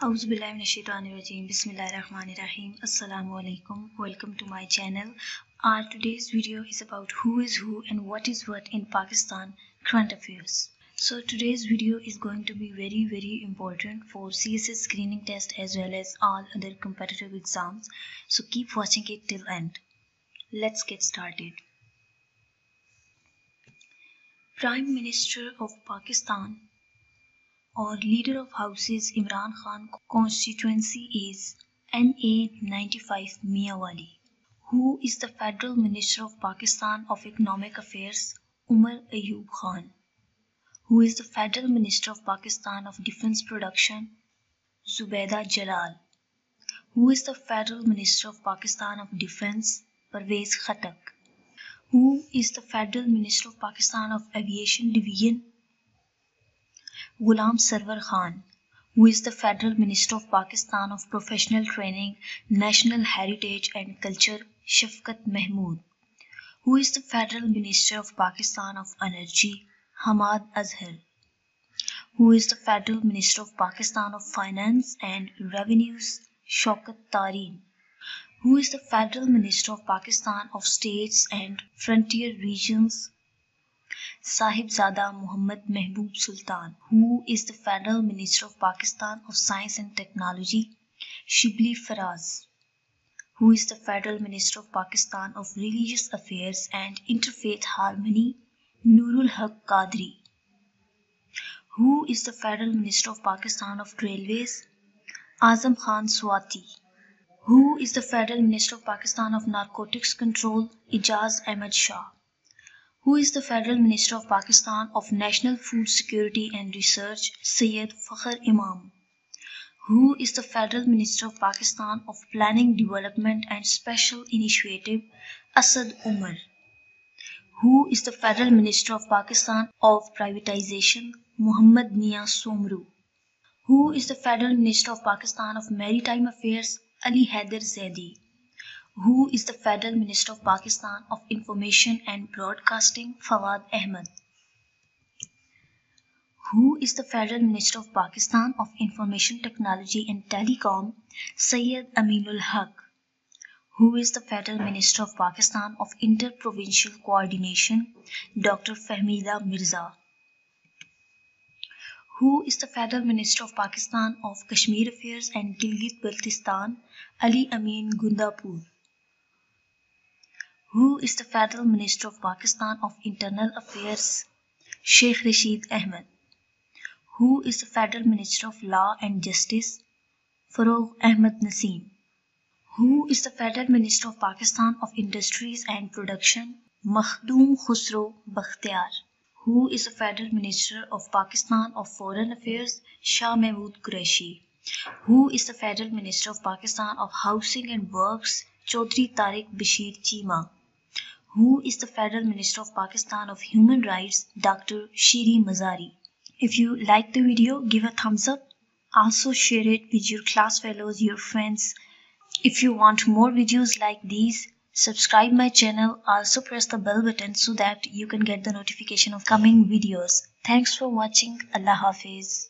Auzubillahiminash-shaytanir-rajeem. Bismillahir-rahmanir-rahim. Assalamualaikum. Welcome to my channel. Our today's video is about who is who and what is what in Pakistan current affairs. So today's video is going to be very important for CSS screening test as well as all other competitive exams. So keep watching it till end. Let's get started. Prime Minister of Pakistan or Leader of Houses Imran Khan constituency is NA 95 Miawali. Who is the Federal Minister of Pakistan of Economic Affairs? Umar Ayub Khan. Who is the Federal Minister of Pakistan of Defence Production? Zubaida Jalal. Who is the Federal Minister of Pakistan of Defence? Parvez Khattak. Who is the Federal Minister of Pakistan of Aviation Division? Ghulam Sarwar Khan. Who is the Federal Minister of Pakistan of Professional Training, National Heritage and Culture? Shafqat Mahmood. Who is the Federal Minister of Pakistan of Energy? Hamad Azhar. Who is the Federal Minister of Pakistan of Finance and Revenues? Shaukat Tareen. Who is the Federal Minister of Pakistan of States and Frontier Regions? Sahibzada Muhammad Mehboob Sultan. Who is the Federal Minister of Pakistan of Science and Technology? Shibli Faraz. Who is the Federal Minister of Pakistan of Religious Affairs and Interfaith Harmony? Nurul Haq Qadri. Who is the Federal Minister of Pakistan of Railways? Azam Khan Swati. Who is the Federal Minister of Pakistan of Narcotics Control? Ijaz Ahmed Shah. Who is the Federal Minister of Pakistan of National Food Security and Research? Syed Fakhr Imam. Who is the Federal Minister of Pakistan of Planning, Development and Special Initiative? Asad Umar. Who is the Federal Minister of Pakistan of Privatization? Muhammad Mia Somru. Who is the Federal Minister of Pakistan of Maritime Affairs? Ali Haider Zaidi. Who is the Federal Minister of Pakistan of Information and Broadcasting? Fawad Ahmed. Who is the Federal Minister of Pakistan of Information Technology and Telecom? Syed Aminul Haq. Who is the Federal Minister of Pakistan of Inter-Provincial Coordination? Dr. Fahmida Mirza. Who is the Federal Minister of Pakistan of Kashmir Affairs and Gilgit-Baltistan? Ali Amin Gundapur. Who is the Federal Minister of Pakistan of Internal Affairs? Sheikh Rashid Ahmed. Who is the Federal Minister of Law and Justice? Farooq Ahmed Naseem. Who is the Federal Minister of Pakistan of Industries and Production? Makhdoom Khusro Bakhtiar. Who is the Federal Minister of Pakistan of Foreign Affairs? Shah Mahmood Qureshi. Who is the Federal Minister of Pakistan of Housing and Works? Chaudhry Tariq Bashir Cheema. Who is the Federal Minister of Pakistan of Human Rights? Dr. Shiri Mazari. If you like the video, give a thumbs up. Also share it with your class fellows, your friends. If you want more videos like these, subscribe my channel. Also press the bell button so that you can get the notification of coming videos. Thanks for watching. Allah Hafiz.